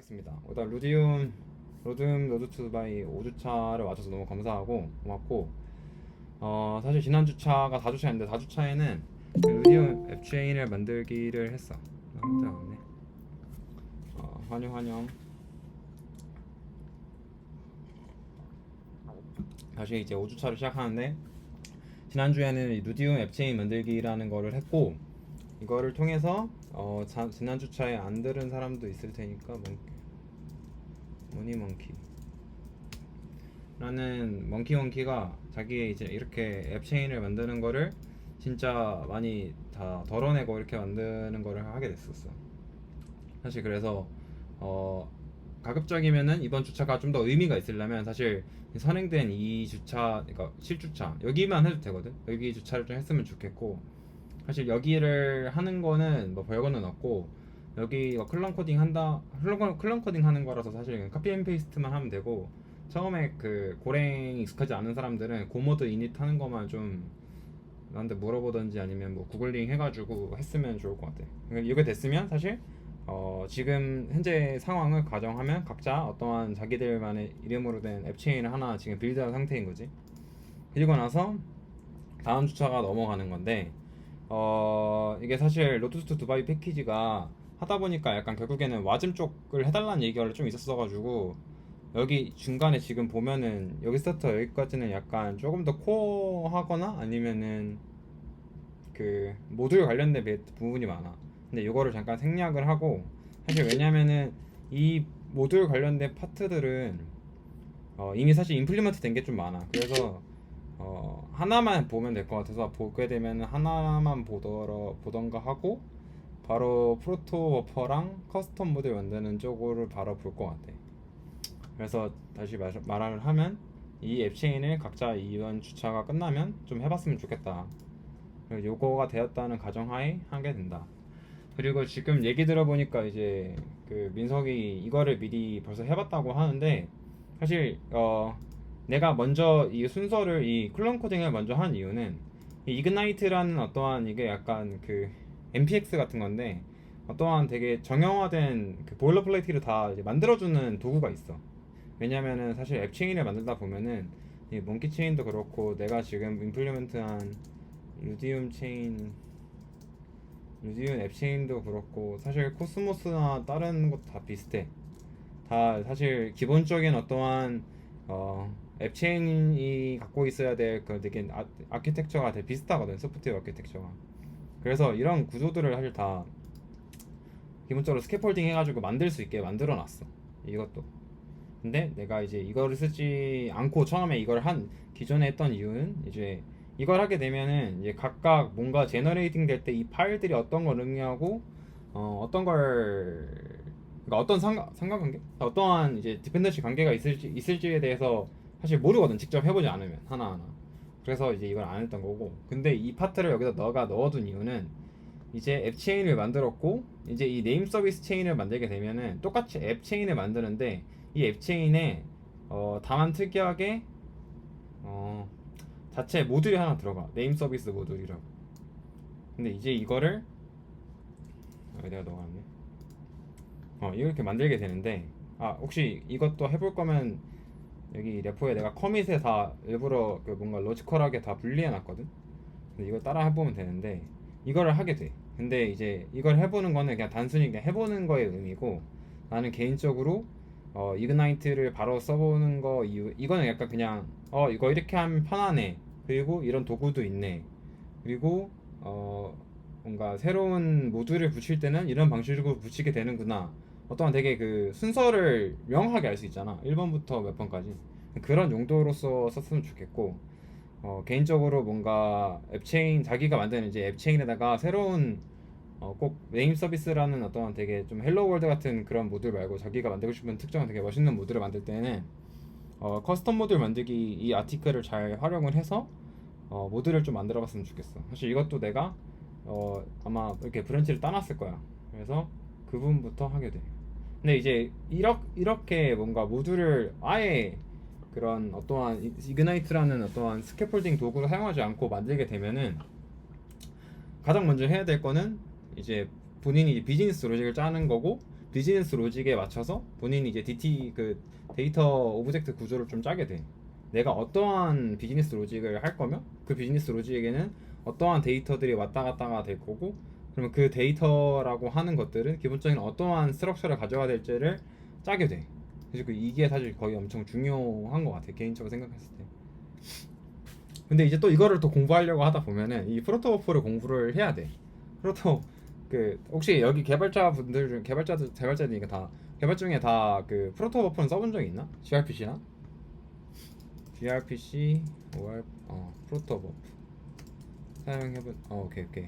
하겠습니다. 일단 로드움 로드2 바이 5주차를 와줘서 너무 감사하고 고맙고, 사실 지난 주차가 4주차인데 4주차에는 루디움 앱체인을 만들기를 했어. 맞네. 환영. 다시 이제 5주차를 시작하는데, 지난주에는 이 루디움 앱체인 만들기라는 거를 했고, 이거를 통해서 지난 주차에 안 들은 사람도 있을 테니까 머니먼키 라는 먼키가 자기의 이제 이렇게 앱체인을 만드는 거를 진짜 많이 다 덜어내고 이렇게 만드는 거를 하게 됐었어. 사실 그래서 가급적이면은 이번 주차가 좀 더 의미가 있으려면 사실 선행된 이 주차, 그러니까 실주차 여기만 해도 되거든. 여기 주차를 좀 했으면 좋겠고, 사실 여기를 하는 거는 뭐 별거는 없고, 여기 클런 코딩 하는 거라서 사실 그냥 카피 앤 페이스트만 하면 되고, 처음에 그 고랭 익숙하지 않은 사람들은 고모드 이닛 하는 거만 좀 나한테 물어보던지 아니면 뭐 구글링 해가지고 했으면 좋을 것 같아. 그러니까 이게 됐으면 사실 지금 현재 상황을 가정하면 각자 어떠한 자기들만의 이름으로 된 앱체인을 하나 지금 빌드한 상태인 거지. 그리고 나서 다음 주차가 넘어가는 건데, 이게 사실 로투스 두바이 패키지가 하다 보니까 약간 결국에는 와즘 쪽을 해달라는 얘기가 좀 있었어가지고, 여기 중간에 지금 보면은 여기서부터 여기까지는 약간 조금 더 코어하거나 아니면은 그 모듈 관련된 부분이 많아. 근데 이거를 잠깐 생략을 하고, 사실 왜냐면은 이 모듈 관련된 파트들은 이미 사실 임플리먼트 된 게 좀 많아. 그래서 하나만 보면 될 것 같아서, 보게 되면 하나만 보던가 하고 바로 프로토 버퍼랑 커스텀 모델 만드는 쪽으로 바로 볼 것 같아. 그래서 다시 말을 하면, 이 앱체인을 각자 이번 주차가 끝나면 좀 해봤으면 좋겠다. 요거가 되었다는 가정하에 하게 된다. 그리고 지금 얘기 들어보니까 이제 그 민석이 이거를 미리 벌써 해봤다고 하는데, 사실 내가 먼저 이 순서를, 이 클론 코딩을 먼저 한 이유는, 이 이그나이트라는 어떠한, 이게 약간 그 MPX 같은 건데, 어떠한 되게 정형화된 그 보일러플레이트를 다 이제 만들어주는 도구가 있어. 왜냐면은 사실 앱 체인을 만들다 보면은 이 몽키 체인도 그렇고, 내가 지금 임플리먼트한 루디움 체인, 루디움 앱 체인도 그렇고, 사실 코스모스나 다른 것 다 비슷해. 다 사실 기본적인 어떠한 앱 체인이 갖고 있어야 될 그 되게 아키텍처가 되게 비슷하거든, 소프트웨어 아키텍처가. 그래서 이런 구조들을 사실 다 기본적으로 스캐폴딩 해가지고 만들 수 있게 만들어 놨어, 이것도. 근데 내가 이제 이거를 쓰지 않고 처음에 이걸 기존에 했던 이유는, 이제 이걸 하게 되면은 이제 각각 뭔가 제너레이팅 될 때 이 파일들이 어떤 걸 의미하고, 어떤 걸, 그러니까 어떤 상관관계, 어떠한 이제 디펜던시 관계가 있을지에 대해서 사실 모르거든, 직접 해보지 않으면 하나하나. 그래서 이제 이걸 안 했던 거고, 근데 이 파트를 여기다 너가 넣어둔 이유는, 이제 앱 체인을 만들었고, 이제 이 네임 서비스 체인을 만들게 되면은 똑같이 앱 체인을 만드는데, 이 앱 체인에 다만 특이하게 어, 자체 모듈이 하나 들어가, 네임 서비스 모듈이라고. 근데 이제 이거를 내가 넣어놨네. 이렇게 만들게 되는데, 혹시 이것도 해볼 거면 여기 레포에 내가 커밋에 다 일부러 그 뭔가 로지컬하게 다 분리해 놨거든. 근데 이걸 따라 해보면 되는데, 이거를 하게 돼. 근데 이제 이걸 해보는 거는 그냥 단순히 그냥 해보는 거의 의미고, 나는 개인적으로 이그나이트를 바로 써보는 거 이유, 이거는 약간 그냥 이거 이렇게 하면 편하네, 그리고 이런 도구도 있네, 그리고 뭔가 새로운 모듈을 붙일 때는 이런 방식으로 붙이게 되는구나, 어떠한 되게 그 순서를 명확하게 알 수 있잖아, 1번부터 몇 번까지. 그런 용도로서 썼으면 좋겠고, 개인적으로 뭔가 앱체인, 자기가 만드는 이제 앱체인에다가 새로운 꼭 네임 서비스라는 어떤 되게 좀 헬로 월드 같은 그런 모듈 말고, 자기가 만들고 싶은 특정한 되게 멋있는 모듈을 만들 때는 커스텀 모듈 만들기, 이 아티클을 잘 활용을 해서 모듈을 좀 만들어 봤으면 좋겠어. 사실 이것도 내가 아마 이렇게 브랜치를 따놨을 거야. 그래서 그 부분부터 하게 돼. 근데 이제 이렇게 뭔가 모듈을 아예 그런 어떠한 이그나이트라는 어떠한 스캐폴딩 도구를 사용하지 않고 만들게 되면은, 가장 먼저 해야 될 거는 이제 본인이 비즈니스 로직을 짜는 거고, 비즈니스 로직에 맞춰서 본인이 이제 DT 그 데이터 오브젝트 구조를 좀 짜게 돼. 내가 어떠한 비즈니스 로직을 할 거면 그 비즈니스 로직에게는 어떠한 데이터들이 왔다 갔다가 될 거고, 그러면 그 데이터라고 하는 것들은 기본적인 어떠한 스트럭처를 가져가야 될지를 짜게 돼. 그래서 이게 사실 거의 엄청 중요한 것 같아, 개인적으로 생각했을 때. 근데 이제 또 이거를 또 공부하려고 하다 보면은 이 프로토버프를 공부를 해야 돼. 프로토 그 혹시 여기 개발자분들 중 개발자들이니까 다 개발 중에 다 그 프로토버프는 써본 적 있나? gRPC나? gRPC or 프로토버프 사용해본 오케이 오케이.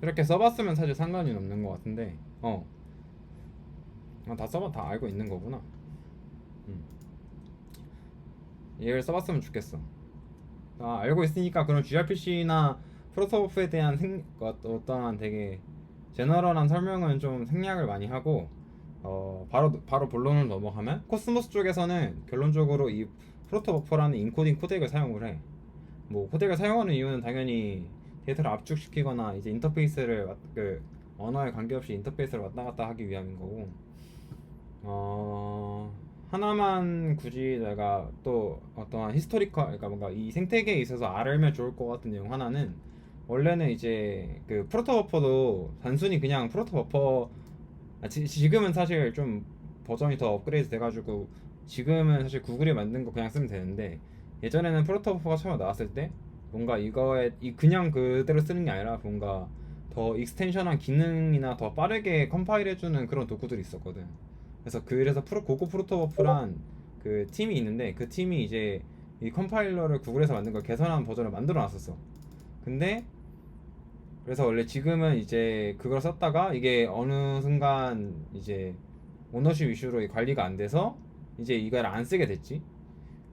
이렇게 써봤으면 사실 상관이 없는 것 같은데 다 써봐 다 알고 있는 거구나. 음. 얘를 써봤으면 좋겠어. 알고 있으니까 그런 gRPC나 프로토버프에 대한 어떠한 되게 제너럴한 설명은 좀 생략을 많이 하고 바로 본론을 넘어가면 코스모스 쪽에서는 결론적으로 이 프로토버퍼라는 인코딩 코덱을 사용을 해. 뭐 코덱을 사용하는 이유는 당연히 데이터를 압축시키거나 이제 인터페이스를 그 언어에 관계없이 인터페이스를 왔다 갔다 하기 위함인 거고, 하나만 굳이 내가 또 어떠한 히스토리컬, 그러니까 뭔가 이 생태계에 있어서 알면 좋을 것 같은 내용 하나는, 원래는 이제 그 프로토버퍼도 단순히 그냥 프로토버퍼 지금은 사실 좀 버전이 더 업그레이드 돼가지고 지금은 사실 구글이 만든 거 그냥 쓰면 되는데, 예전에는 프로토버퍼가 처음 나왔을 때 뭔가 이거에 그냥 그대로 쓰는 게 아니라 뭔가 더 익스텐션한 기능이나 더 빠르게 컴파일 해주는 그런 도구들이 있었거든. 그래서 고고 프로토버프란 그 팀이 있는데, 그 팀이 이제 이 컴파일러를 구글에서 만든 걸 개선한 버전을 만들어 놨었어. 근데 그래서 원래 지금은 이제 그걸 썼다가 이게 어느 순간 이제 오너십 이슈로 관리가 안 돼서 이제 이걸 안 쓰게 됐지.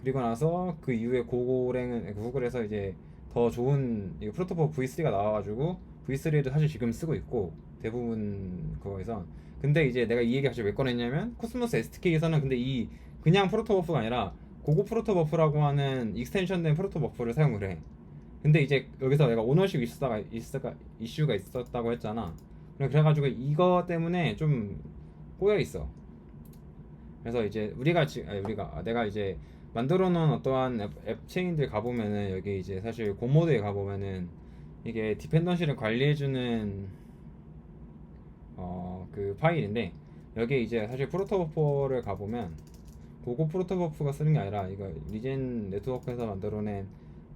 그리고 나서 그 이후에 구글에서 이제 더 좋은 프로토버 V3가 나와가지고 V3도 사실 지금 쓰고 있고 대부분 그거에서. 근데 이제 내가 이 얘기 사실 왜 꺼냈냐면, 코스모스 SDK에서는 근데 이 그냥 프로토버프가 아니라 고고 프로토버프라고 하는 익스텐션된 프로토버프를 사용을 해. 근데 이제 여기서 내가 오너십 이슈가 있었다고 했잖아. 그래가지고 이거 때문에 좀 꼬여 있어. 그래서 이제 내가 이제 만들어 놓은 어떠한 앱 체인들 가보면은, 여기 이제 사실 고모드에 가보면은 이게 디펜던시를 관리해주는 그 파일인데, 여기에 이제 사실 프로토버퍼를 가보면 고고 프로토버프가 쓰는 게 아니라 이거 리젠 네트워크에서 만들어낸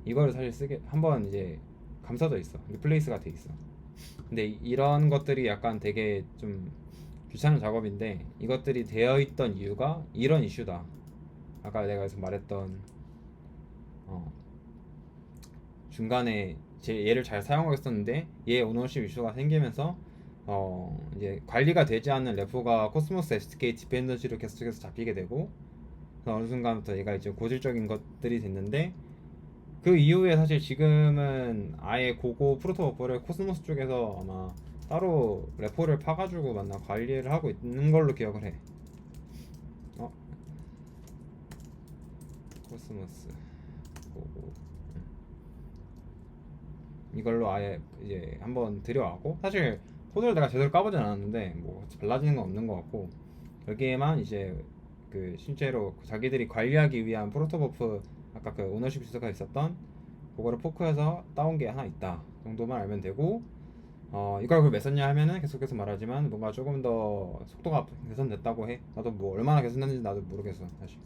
이거를 사실 쓰게 한번 이제 감싸져 있어. 리플레이스가 돼 있어. 근데 이런 것들이 약간 되게 좀 귀찮은 작업인데, 이것들이 되어 있던 이유가 이런 이슈다. 아까 내가 계속 말했던 어, 중간에 제 얘를 잘 사용하고 있었는데 얘 오너십 이슈가 생기면서 이제 관리가 되지 않는 레포가 코스모스 SDK 디펜던시로 계속해서 잡히게 되고, 어느 순간부터 얘가 이제 고질적인 것들이 됐는데, 그 이후에 사실 지금은 아예 고고 프로토버퍼를 코스모스 쪽에서 아마 따로 레포를 파가지고 관리를 하고 있는 걸로 기억을 해. 코스모스 고고 이걸로 아예 이제 한번 들여왔고, 사실 코드를 내가 제대로 까보진 않았는데 뭐 달라지는 건 없는 것 같고, 여기에만 이제 그 실제로 자기들이 관리하기 위한 프로토버프, 아까 그 오너십 주소가 있었던 그거를 포크해서 따온 게 하나 있다 정도만 알면 되고, 이걸 왜 썼냐 하면은 계속해서 말하지만 뭔가 조금 더 속도가 개선됐다고 해. 나도 뭐 얼마나 개선됐는지 나도 모르겠어 사실.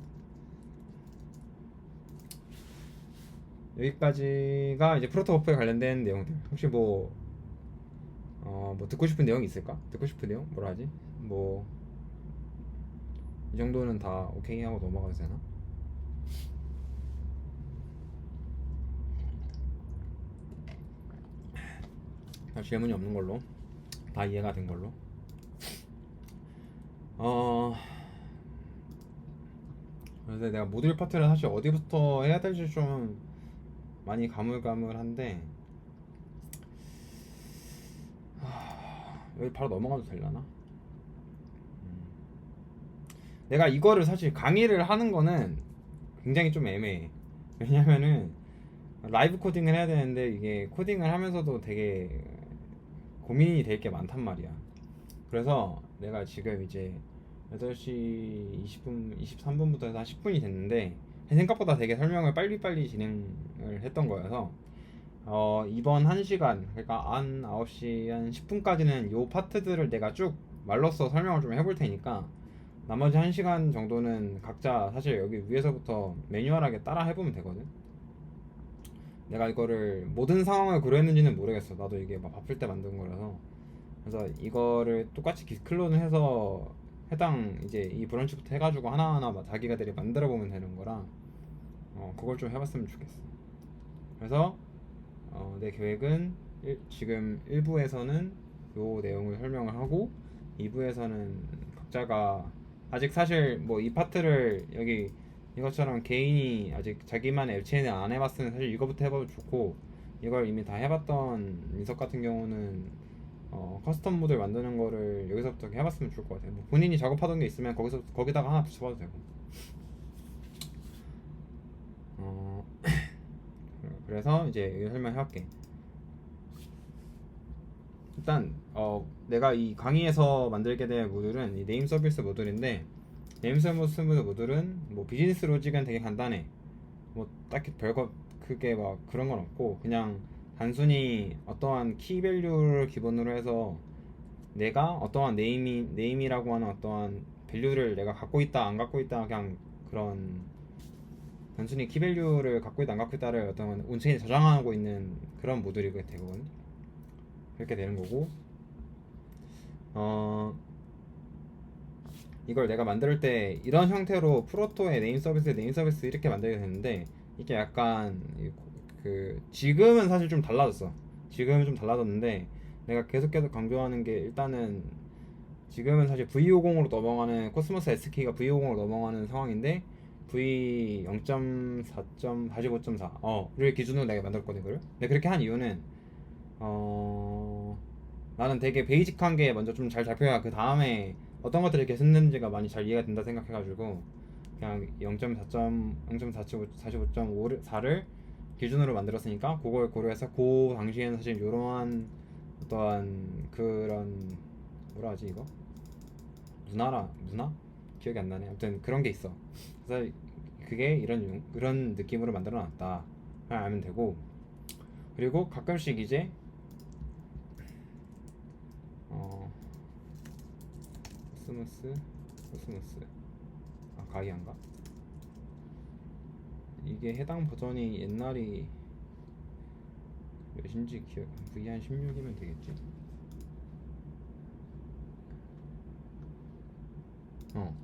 여기까지가 이제 프로토버프에 관련된 내용들. 혹시 뭐 듣고 싶은 내용이 있을까? 듣고 싶은 내용? 뭐라 하지? 뭐 이 정도는 다 오케이 하고 넘어가도 되나? 질문이 없는 걸로, 다 이해가 된 걸로. 그래서 내가 모듈 파트를 사실 어디부터 해야 될지 좀 많이 가물가물한데, 여기 바로 넘어가도 되려나? 내가 이거를 사실 강의를 하는 거는 굉장히 좀 애매해. 왜냐면은 라이브 코딩을 해야 되는데 이게 코딩을 하면서도 되게 고민이 될 게 많단 말이야. 그래서 내가 지금 이제 8시 20분, 23분부터 해서 한 10분이 됐는데 생각보다 되게 설명을 빨리빨리 진행을 했던 거여서 이번 1시간 그러니까 한 9시 한 10분까지는 요 파트들을 내가 쭉 말로써 설명을 좀 해볼 테니까 나머지 1시간 정도는 각자 사실 여기 위에서부터 매뉴얼하게 따라 해보면 되거든. 내가 이거를 모든 상황을 고려했는지는 모르겠어. 나도 이게 막 바쁠 때 만든 거라서. 그래서 이거를 똑같이 기클론을 해서 해당 이제 이 브런치부터 해가지고 하나하나 자기가들이 만들어 보면 되는 거라 그걸 좀 해봤으면 좋겠어. 그래서 내 계획은 지금 1부에서는 요 내용을 설명을 하고 2부에서는 각자가 아직 사실 뭐 이 파트를 여기 이것처럼 개인이 아직 자기만의 앱체인을 안 해봤으면 사실 이거부터 해봐도 좋고 이걸 이미 다 해봤던 민석 같은 경우는 커스텀 모드를 만드는 거를 여기서부터 해봤으면 좋을 것 같아요. 뭐 본인이 작업하던 게 있으면 거기다가 하나 붙여봐도 되고. 그래서 이제 여기 설명해볼게. 일단 내가 이 강의에서 만들게 될 모듈은 이 네임 서비스 모듈인데 네임 서비스 모듈은 뭐 비즈니스 로직은 되게 간단해. 뭐 딱히 별거 크게 막 그런 건 없고 그냥 단순히 어떠한 키 밸류를 기본으로 해서 내가 어떠한 네임이라고 하는 어떠한 밸류를 내가 갖고 있다 안 갖고 있다 그냥 그런 단순히 키 밸류를 갖고 있다 안 갖고 있다를 어떤 온체인에 저장하고 있는 그런 모듈이 되거든. 그렇게 되는 거고 이걸 내가 만들 때 이런 형태로 프로토의 네임 서비스 이렇게 만들게 되는데 이게 약간 지금은 사실 좀 달라졌어. 지금은 좀 달라졌는데 내가 계속 강조하는 게 일단은 지금은 사실 V50으로 넘어가는 코스모스 SK가 V50으로 넘어가는 상황인데 V 0.4.45.4를 기준으로 내가 만들었거든 이거를. 근데 그렇게 한 이유는 나는 되게 베이직한 게 먼저 좀 잘 잡혀야 그 다음에 어떤 것들이 이렇게 쓰는지가 많이 잘 이해가 된다 생각해가지고 그냥 0.45.4를 기준으로 만들었으니까 그걸 고려해서 그 당시에는 사실 이러한 어떠한 그런 뭐라 하지 이거? 문화? 기억이 안 나네. 아무튼 그런 게 있어. 그래서 그게 이런 느낌으로 만들어 놨다 알면 되고 그리고 가끔씩 이제 코스모스 가이안가? 이게 해당 버전이 옛날이 몇인지 기억 V 한 16이면 되겠지?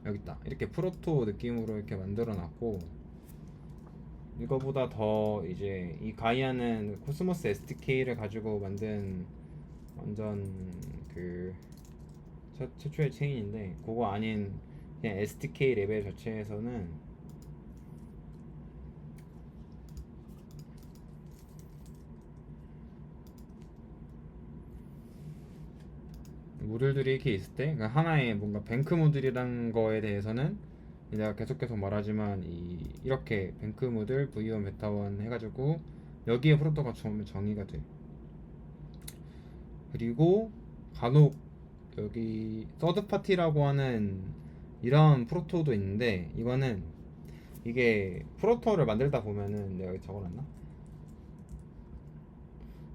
여기있다. 이렇게 프로토 느낌으로 이렇게 만들어 놨고 이거보다 더 이제 이 가이아는 코스모스 SDK를 가지고 만든 완전 그 최초의 체인인데 그거 아닌 그냥 SDK 레벨 자체에서는 모듈들이 이렇게 있을 때 그러니까 하나의 뭔가 뱅크 모듈이라는 거에 대해서는 내가 계속 말하지만 이렇게 뱅크 모듈 V1 베타1 해가지고 여기에 프로토가 정의가 돼. 그리고 간혹 여기 서드 파티라고 하는 이런 프로토도 있는데 이거는 이게 프로토를 만들다 보면은 내가 여기 적어놨나?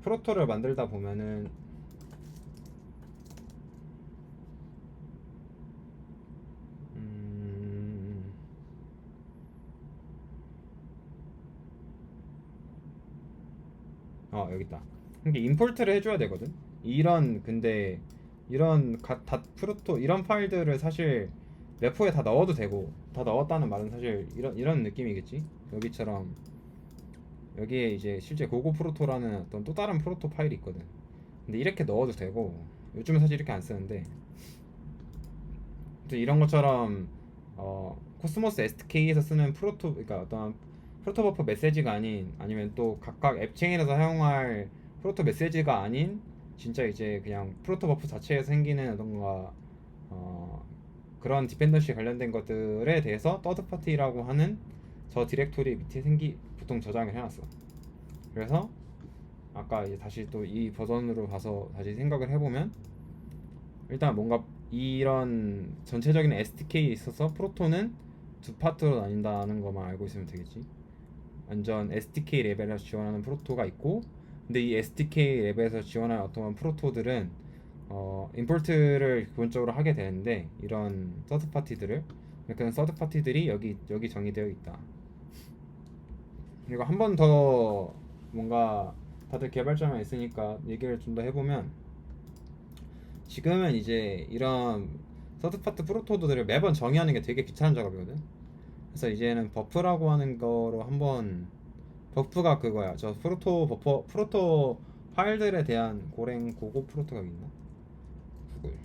프로토를 만들다 보면은 여기 있다. 이게 임포트를 해줘야 되거든. 근데 이런 프로토 이런 파일들을 사실 레포에 다 넣어도 되고 다 넣었다는 말은 사실 이런 느낌이겠지. 여기처럼 여기에 이제 실제 고고 프로토라는 어떤 또 다른 프로토 파일이 있거든. 근데 이렇게 넣어도 되고 요즘은 사실 이렇게 안 쓰는데 이런 것처럼 코스모스 SDK에서 쓰는 그러니까 어떤 프로토 버프 메시지가 아니면 또 각각 앱 체인에서 사용할 프로토 메시지가 아닌 진짜 이제 그냥 프로토 버프 자체에서 생기는 어떤가 그런 디펜던시 관련된 것들에 대해서 서드 파티라고 하는 저 디렉토리 밑에 보통 저장을 해놨어. 그래서 아까 이제 다시 또 이 버전으로 가서 다시 생각을 해보면 일단 뭔가 이런 전체적인 SDK에 있어서 프로토는 두 파트로 나뉜다는 것만 알고 있으면 되겠지. 완전 SDK 레벨에서 지원하는 프로토가 있고, 근데 이 SDK 레벨에서 지원할 어떤 프로토들은 임포트를 기본적으로 하게 되는데, 이런 서드 파티들을, 그런 서드 파티들이 여기 정의되어 있다. 그리고 한 번 더 뭔가 다들 개발자만 있으니까 얘기를 좀 더 해보면, 지금은 이제 이런 서드 파티 프로토들을 매번 정의하는 게 되게 귀찮은 작업이거든. 그래서 이제는 버프라고 하는 거로 한번, 버프가 그거야. 저 프로토 파일들에 대한 고랭 고급 프로토가 있나? 구글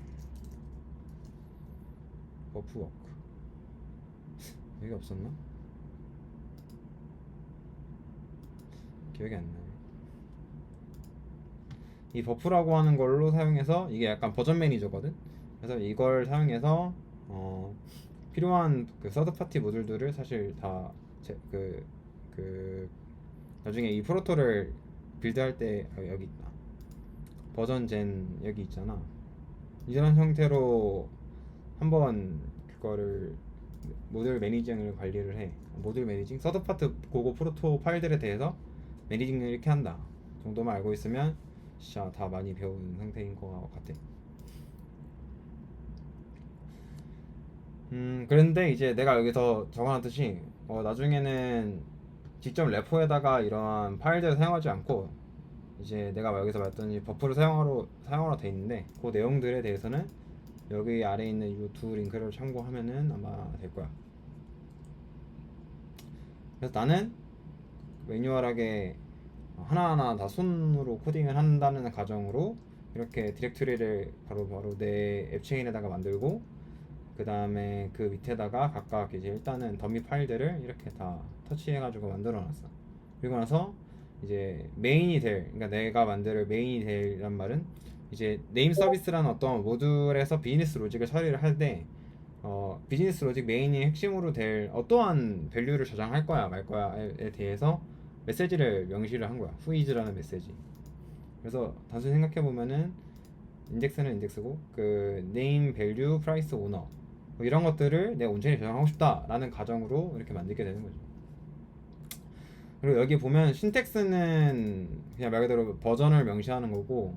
버프 워크 여기 없었나? 기억이 안 나네. 이 버프라고 하는 걸로 사용해서, 이게 약간 버전 매니저거든. 그래서 이걸 사용해서 필요한 그 서드 파티 모듈들을 사실 다 그 나중에 이 프로토를 빌드할 때 여기 있다. 버전 젠 여기 있잖아. 이런 형태로 한번 그거를 모듈 매니징을 관리를 해. 모듈 매니징, 서드 파트 고고 프로토 파일들에 대해서 매니징을 이렇게 한다 정도만 알고 있으면 진짜 다 많이 배운 상태인 것 같아. 그런데 이제 내가 여기서 적어놨듯이 나중에는 직접 레포에다가 이러한 파일들을 사용하지 않고, 이제 내가 여기서 말했더니 버프를 사용하러 돼 있는데, 그 내용들에 대해서는 여기 아래에 있는 이 두 링크를 참고하면은 아마 될 거야. 그래서 나는 매뉴얼하게 하나하나 다 손으로 코딩을 한다는 가정으로 이렇게 디렉토리를 바로 내 앱체인에다가 만들고, 그 다음에 그 밑에다가 각각 이제 일단은 더미 파일들을 이렇게 다 터치해가지고 만들어 놨어. 그리고 나서 이제 메인이 될, 그러니까 내가 만들 메인이 될란 말은, 이제 네임 서비스라는 어떤 모듈에서 비즈니스 로직을 처리를 할 때 비즈니스 로직 메인이 핵심으로 될 어떠한 밸류를 저장할 거야 말 거야에 대해서 메시지를 명시를 한 거야. whois라는 메시지. 그래서 단순히 생각해 보면은 인덱스는 인덱스고, 그 name, value, price, owner 뭐 이런 것들을 내가 온전히 저장하고 싶다라는 가정으로 이렇게 만들게 되는 거죠. 그리고 여기 보면 신텍스는 그냥 말 그대로 버전을 명시하는 거고,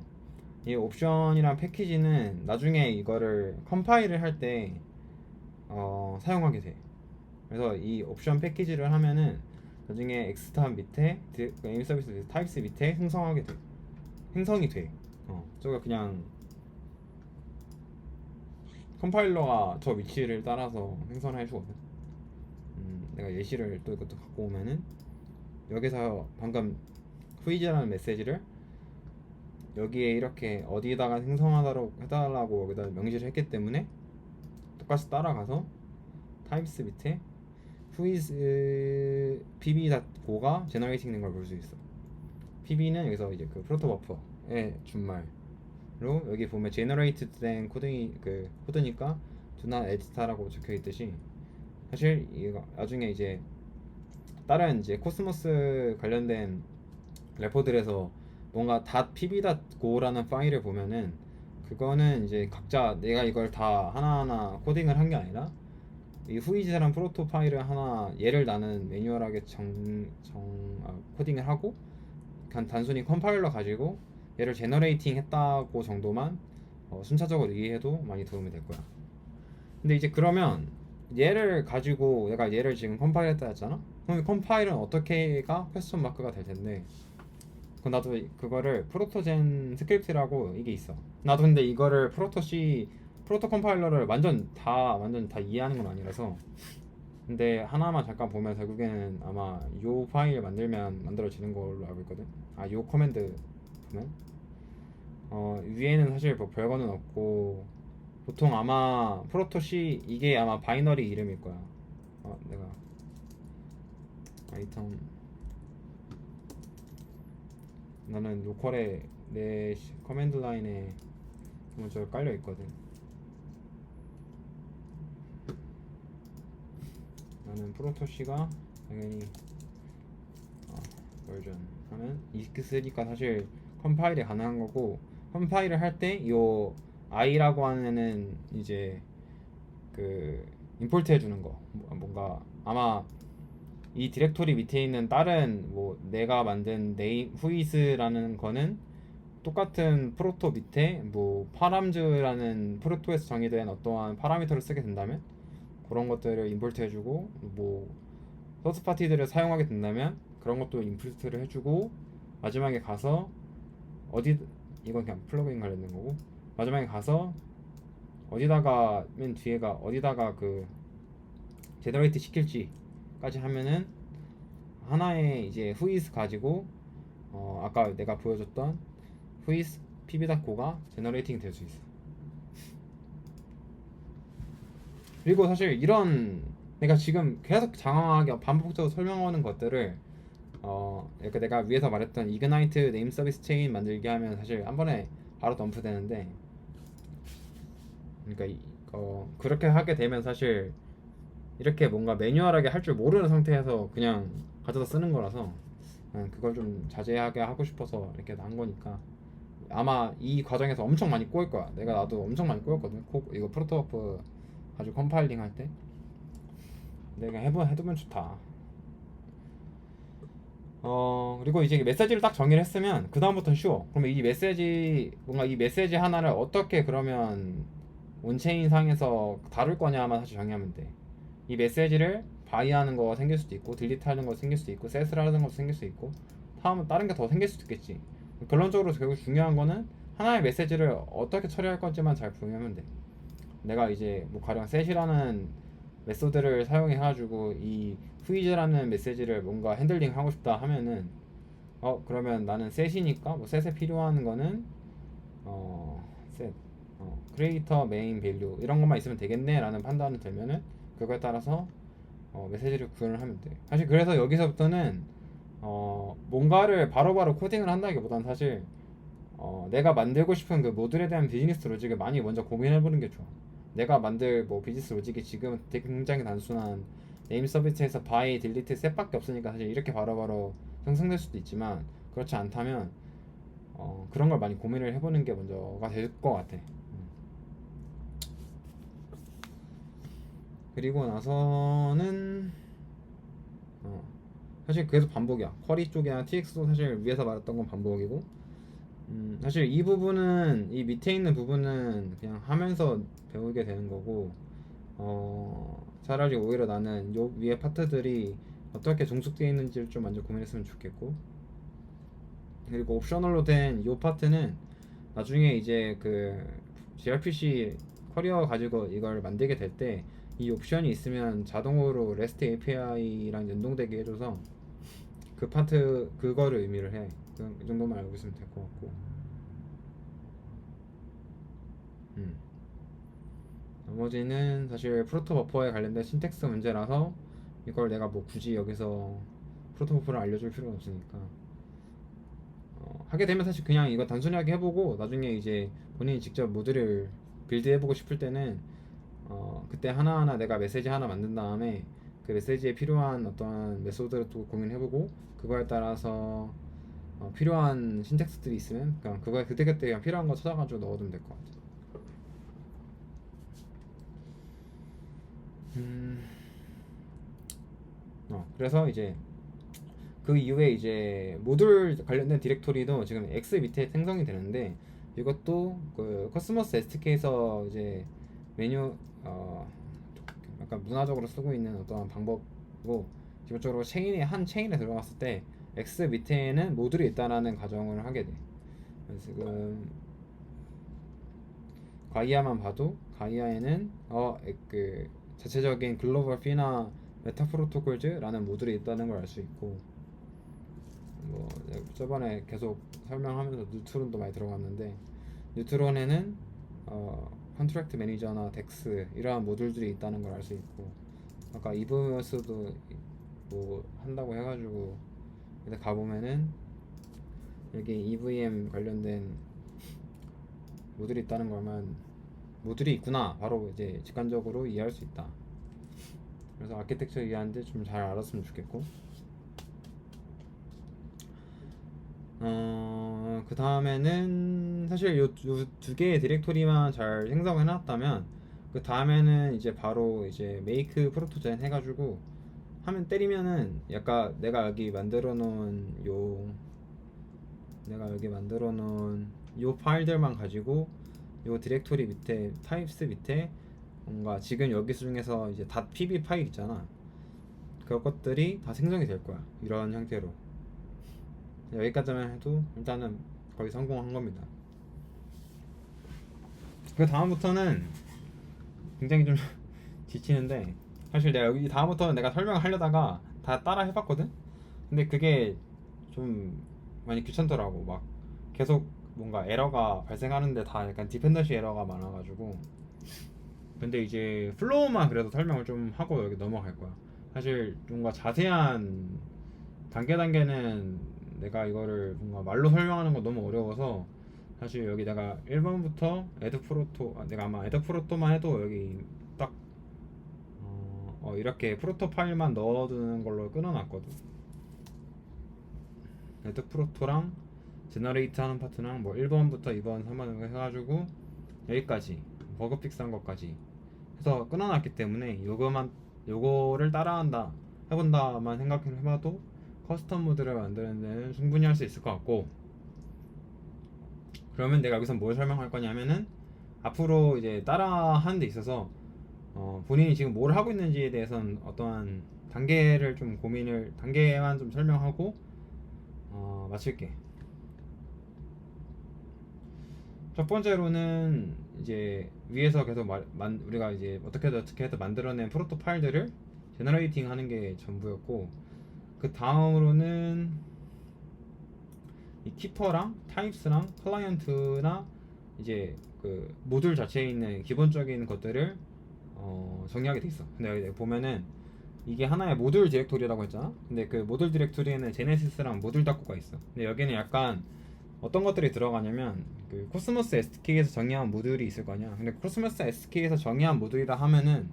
이 옵션이란 패키지는 나중에 이거를 컴파일을 할 때 사용하게 돼. 그래서 이 옵션 패키지를 하면은 나중에 엑스탑 밑에 에임 서비스 타입스 밑에 생성이 돼. 저거 그냥 컴파일러가 저 위치를 따라서 생성을 해주거든. 내가 예시를 또 이것도 갖고 오면은, 여기서 방금 후이즈라는 메시지를 여기에 이렇게 어디다가 생성하도록 해달라고 여기다 명시를 했기 때문에 똑같이 따라가서 타입스 밑에 whois pb.go가 제너레이팅 된 걸 볼 수 있어. pb는 여기서 이제 그 프로토 버퍼의 준말로, 여기 보면 제너레이트 된 그 코드니까 do not add star라고 적혀 있듯이, 사실 이거 나중에 이제 다른 이제 코스모스 관련된 레포들에서 뭔가 .pb.go라는 파일을 보면은, 그거는 이제 각자 내가 이걸 다 하나하나 코딩을 한 게 아니라 이 후이즈라는 프로토 파일을 하나 얘를 나는 매뉴얼하게 코딩을 하고, 그냥 단순히 컴파일러 가지고 얘를 제너레이팅 했다고 정도만 순차적으로 이해해도 많이 도움이 될 거야. 근데 이제 그러면 얘를 가지고 내가 얘를 지금 컴파일 했다 했잖아? 그럼 컴파일은 어떻게가 퀘스천 마크가 될 텐데, 그럼 나도 그거를 프로토젠 스크립트라고 이게 있어. 나도 근데 이거를 프로토 컴파일러를 완전 다 이해하는 건 아니라서, 근데 하나만 잠깐 보면 결국에는 아마 요 파일 만들면 만들어지는 걸로 알고 있거든. 요 커맨드 보면 위에는 사실 뭐 별거는 없고, 보통 아마 프로토C 이게 아마 바이너리 이름일 거야. 내가 아이템, 나는 로컬에 내 커맨드 라인에 먼저 깔려 있거든. 나는 프로토C가 당연히 버전 하면 익스니까 사실 컴파일이 가능한 거고, 컴파일을 할 때 요 i라고 하는 이제 그 임포트 해주는 거, 뭔가 아마 이 디렉토리 밑에 있는 다른 뭐 내가 만든 네임 후이스라는 거는 똑같은 프로토 밑에 뭐 파람즈라는 프로토에서 정의된 어떠한 파라미터를 쓰게 된다면 그런 것들을 임포트 해주고, 뭐 서스 파티들을 사용하게 된다면 그런 것도 임포트를 해주고, 마지막에 가서 어디, 이건 그냥 플러그인 관련된 거고, 마지막에 가서 어디다가 맨 뒤에가 어디다가 그 제너레이트 시킬지까지 하면은 하나의 이제 후이스 가지고 아까 내가 보여줬던 후이스 pb.co가 제너레이팅 될 수 있어. 그리고 사실 이런 내가 지금 계속 장황하게 반복적으로 설명하는 것들을 그러니까 내가 위에서 말했던 이그나이트 네임 서비스 체인 만들기 하면 사실 한 번에 바로 덤프되는데, 그러니까 그렇게 하게 되면 사실 이렇게 뭔가 매뉴얼하게 할 줄 모르는 상태에서 그냥 가져다 쓰는 거라서 그걸 좀 자제하게 하고 싶어서 이렇게 한 거니까, 아마 이 과정에서 엄청 많이 꼬일 거야. 나도 엄청 많이 꼬였거든. 이거 프로토버프 가지고 컴파일링 할 때. 내가 해두면 좋다. 그리고 이제 메시지를 딱 정의를 했으면 그 다음부터는 쉬워. 그러면 이 메시지 하나를 어떻게 그러면 온체인 상에서 다룰 거냐만 사실 정의하면 돼. 이 메시지를 바이하는 거 생길 수도 있고, 딜리트 하는 거 생길 수도 있고, 셋을 하는 것도 생길 수 있고, 다른 게 더 생길 수도 있겠지. 결론적으로 결국 중요한 거는 하나의 메시지를 어떻게 처리할 건지만 잘 정의하면 돼. 내가 이제 뭐 가령 셋이라는 메소드를 사용해 가지고 이 후이즈라는 메시지를 뭔가 핸들링 하고 싶다 하면은 그러면 나는 셋이니까 뭐 셋에 필요한 거는 셋 크리에이터 메인 밸류 이런 것만 있으면 되겠네 라는 판단이 들면은 그거에 따라서 메시지를 구현을 하면 돼. 사실 그래서 여기서부터는 뭔가를 바로바로 코딩을 한다기보다는 사실 내가 만들고 싶은 그 모듈에 대한 비즈니스 로직을 많이 먼저 고민해보는 게 좋아. 내가 만들 뭐 비즈니스 로직이 지금 되게 굉장히 단순한 네임 서비스에서 바이, 딜리트, 셋밖에 없으니까 사실 이렇게 바로바로 생성될 수도 있지만, 그렇지 않다면 그런 걸 많이 고민을 해보는 게 먼저가 될 것 같아. 그리고 나서는 사실 계속 반복이야. 쿼리 쪽이나 TX도 사실 위에서 말했던 건 반복이고, 사실 이 부분은 이 밑에 있는 부분은 그냥 하면서 배우게 되는 거고, 차라리 오히려 나는 요 위에 파트들이 어떻게 종속되어 있는지를 좀 먼저 고민했으면 좋겠고, 그리고 옵셔널로 된 요 파트는 나중에 이제 그 gRPC 커리어 가지고 이걸 만들게 될 때 이 옵션이 있으면 자동으로 REST API랑 연동되게 해줘서 그 파트 그거를 의미를 해. 이 정도만 알고 있으면 될 것 같고, 나머지는 사실 프로토 버퍼에 관련된 신텍스 문제라서 이걸 내가 뭐 굳이 여기서 프로토 버퍼를 알려줄 필요는 없으니까 하게 되면 사실 그냥 이거 단순하게 해보고 나중에 이제 본인이 직접 모듈을 빌드해보고 싶을 때는 그때 하나하나 내가 메시지 하나 만든 다음에 그 메시지에 필요한 어떤 메소드를 또 고민해보고, 그거에 따라서 필요한 신텍스들이 있으면 그냥 그거에 그때그때 그냥 필요한 거 찾아가지고 넣어두면 될 것 같아. 그래서 이제 그 이후에 이제 모듈 관련된 디렉토리도 지금 X 밑에 생성이 되는데, 이것도 그 커스머스 SDK에서 이제 메뉴 약간 문화적으로 쓰고 있는 어떤 방법이고, 기본적으로 한 체인에 들어갔을 때 X 밑에는 모듈이 있다라는 가정을 하게 돼. 그래서 지금 가이아만 봐도 가이아에는 그 자체적인 글로벌 피나 메타 프로토콜즈라는 모듈이 있다는 걸 알 수 있고, 뭐 저번에 계속 설명하면서 뉴트론도 많이 들어갔는데, 뉴트론에는 컨트랙트 매니저나 덱스 이러한 모듈들이 있다는 걸 알 수 있고, 아까 이브머스도 뭐 한다고 해가지고 근데 가보면은 여기 EVM 관련된 모듈이 있다는 걸만, 모듈이 있구나 바로 이제 직관적으로 이해할 수 있다. 그래서 아키텍처 이해하는데 좀 잘 알았으면 좋겠고, 그 다음에는 사실 요 두 개의 디렉토리만 잘 생성해 놨다면 그 다음에는 이제 바로 이제 메이크 프로토젠 해가지고 하면 때리면은 약간 내가 여기 만들어 놓은 요 파일들만 가지고 요 디렉토리 밑에 타입스 밑에 뭔가 지금 여기 중에서 이제 .pb 파일 있잖아. 그것들이 다 생성이 될 거야. 이런 형태로. 여기까지만 해도 일단은 거의 성공한 겁니다. 그 다음부터는 굉장히 좀 지치는데 사실 내가 여기 다음부터는 내가 설명을 하려다가 다 따라 해봤거든. 근데 그게 좀 많이 귀찮더라고. 막 계속 뭔가 에러가 발생하는데 다 약간 디펜던시 에러가 많아가지고. 근데 이제 플로우만 그래도 설명을 좀 하고 여기 넘어갈 거야. 사실 뭔가 자세한 단계는 내가 이거를 뭔가 말로 설명하는 거 너무 어려워서 사실 여기 내가 1번부터 내가 아마 애드 프로토만 해도 여기 딱 이렇게 프로토 파일만 넣어두는 걸로 끊어놨거든. 애드 프로토랑 제너레이트 하는 파트랑 뭐 1번부터 2번, 3번 해가지고 여기까지 버그 픽스한 것까지 해서 끊어놨기 때문에 요거를 따라한다 해본다만 생각해봐도 커스텀 모드를 만드는 데는 충분히 할 수 있을 것 같고, 그러면 내가 여기서 뭘 설명할 거냐면은 앞으로 이제 따라 하는 데 있어서 본인이 지금 뭘 하고 있는지에 대해서는 어떠한 단계만 좀 설명하고 마칠게. 첫 번째로는 이제 위에서 계속 우리가 이제 어떻게 해서 만들어낸 프로토 파일들을 제너레이팅 하는 게 전부였고, 그 다음으로는 이 키퍼랑 타입스랑 클라이언트나 이제 그 모듈 자체에 있는 기본적인 것들을 정리하게 돼 있어. 근데 여기 보면은 이게 하나의 모듈 디렉토리라고 했잖아. 근데 그 모듈 디렉토리에는 제네시스랑 모듈 닫고가 있어. 근데 여기는 약간 어떤 것들이 들어가냐면 그 코스모스 SK에서 정의한 모듈이 있을 거 아니야. 근데 코스모스 SK에서 정의한 모듈이라 하면은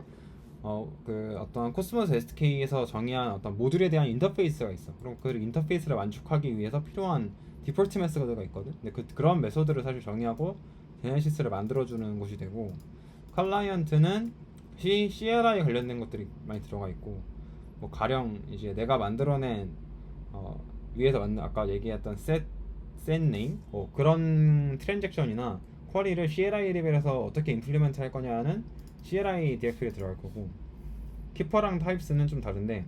그 어떤 코스모스 SK에서 정의한 어떤 모듈에 대한 인터페이스가 있어. 그럼 그 인터페이스를 만족하기 위해서 필요한 디폴트 메소드가 있거든. 근데 그런 메소드를 사실 정의하고 제네시스를 만들어주는 곳이 되고, 클라이언트는 CLI 관련된 것들이 많이 들어가 있고, 뭐 가령 이제 내가 만들어낸 위에서 아까 얘기했던 set name 그런 트랜잭션이나 쿼리를 CLI 레벨에서 어떻게 임플리먼트 할 거냐는 CLI 디렉토리에 들어갈 거고, 키퍼랑 타입스는 좀 다른데,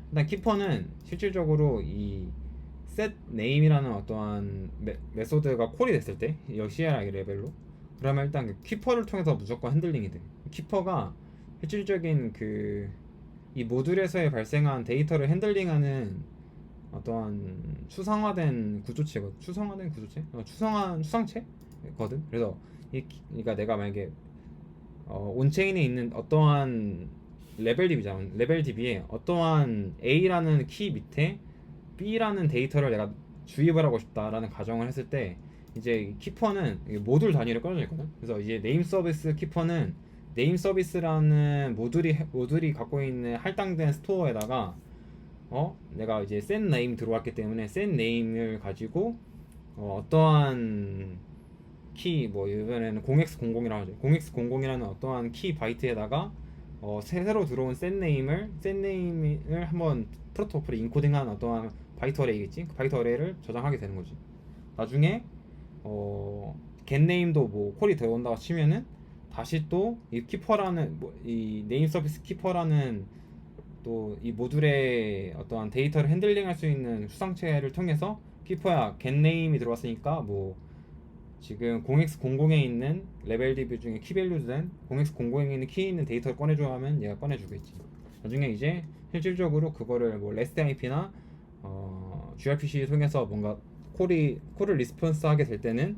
일단 키퍼는 실질적으로 이 set name이라는 어떠한 메소드가 콜이 됐을 때 이 CLI 레벨로, 그러면 일단 그 키퍼를 통해서 무조건 핸들링이 돼. 키퍼가 실질적인 그 이 모듈에서의 발생한 데이터를 핸들링하는 어떠한 추상화된 구조체거든. 추상체거든. 그래서 그러니까 내가 만약에 온체인에 있는 어떠한 레벨 DB에 어떠한 A라는 키 밑에 B라는 데이터를 내가 주입을 하고 싶다라는 가정을 했을 때 이제 키퍼는 모듈 단위로 끊어져 있거든. 그래서 이제 네임 서비스 키퍼는 네임 서비스라는 모듈이 갖고 있는 할당된 스토어에다가 내가 이제 set name 들어왔기 때문에 set name을 가지고 어떠한 키, 뭐 이번에는 0x00이라고 하죠. 0x00이라는 어떠한 키 바이트에다가 새로 들어온 set name을 한번 프로토콜에 인코딩한 어떠한 바이트 어레이겠지. 그 바이트 어레이를 저장하게 되는 거지. 나중에 get name도 뭐 콜이 들어온다고 치면은 다시 또 이 키퍼라는 이 네임 서비스 키퍼라는 또 이 모듈의 어떠한 데이터를 핸들링할 수 있는 수상체를 통해서 키퍼야 get name이 들어왔으니까 뭐 지금 0x00에 있는 레벨 DB 중에 키밸류 된 0x00에 있는 키 있는 데이터를 꺼내줘 하면 얘가 꺼내주겠지. 나중에 이제 실질적으로 그거를 뭐 REST IP나 gRPC 통해서 뭔가 콜을 리스폰스 하게 될 때는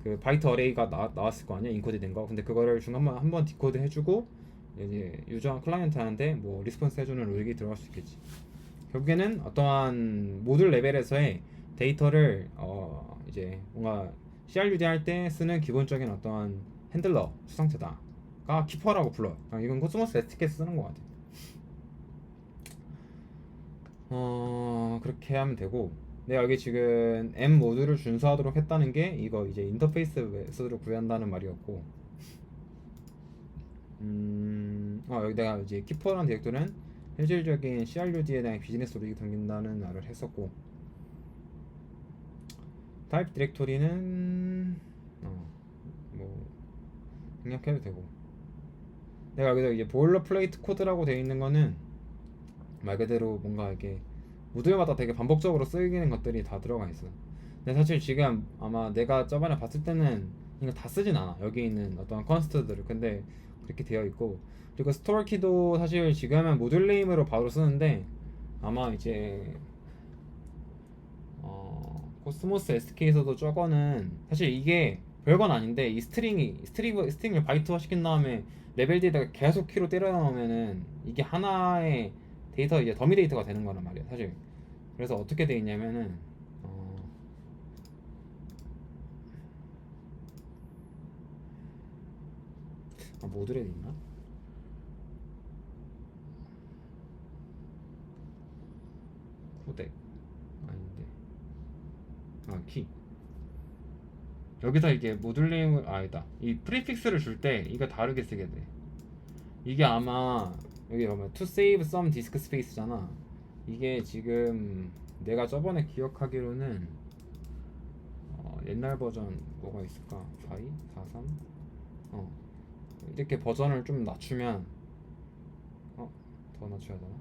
그 바이트 어레이가 나왔을 거 아니야, 인코드 된 거. 근데 그거를 한번 디코드 해주고 이제 유저 클라이언트한테 뭐 리스폰스 해주는 로직이 들어갈 수 있겠지. 결국에는 어떠한 모듈 레벨에서의 데이터를 이제 뭔가 CRUD 할 때 쓰는 기본적인 어떠한 핸들러 수상체다가 키퍼라고 불러요. 이건 코스모스 SDK에서 쓰는 것 같아. 그렇게 하면 되고, 내가 여기 지금 M 모듈을 준수하도록 했다는 게 이거 이제 인터페이스 메소드를 구현한다는 말이었고, 여기 내가 이제 키퍼라는 디렉토리는 현실적인 CRUD에 대한 비즈니스 로직이 담긴다는 말을 했었고, 타입 디렉토리는 뭐 생략해도 되고, 내가 여기서 이제 보일러 플레이트 코드라고 되어 있는 거는 말 그대로 뭔가 이렇게 모듈마다 되게 반복적으로 쓰이는 것들이 다 들어가 있어. 근데 사실 지금 아마 내가 저번에 봤을 때는 이거 다 쓰진 않아, 여기 있는 어떤 컨스트들을. 근데 그렇게 되어 있고, 그리고 스토어 키도 사실 지금은 모듈 네임으로 바로 쓰는데 아마 이제 코스모스 SK에서도 저거는 사실 이게 별건 아닌데, 이 스트링을 바이트화 시킨 다음에 레벨 D에다가 계속 키로 때려 넣으면은 이게 하나의 데이터, 이제 더미 데이터가 되는 거란 말이야 사실. 그래서 어떻게 돼 있냐면은 모듈에 있나? 코덱 아닌데, 키. 여기서 이게 모듈 네임을 아니다, 이 프리픽스를 줄 때 이거 다르게 쓰게 돼. 이게 아마 여기 보면 to save some disk space잖아. 이게 지금 내가 저번에 기억하기로는 옛날 버전 뭐가 있을까? 42? 43? 이렇게 버전을 좀 낮추면 더 낮춰야 되나?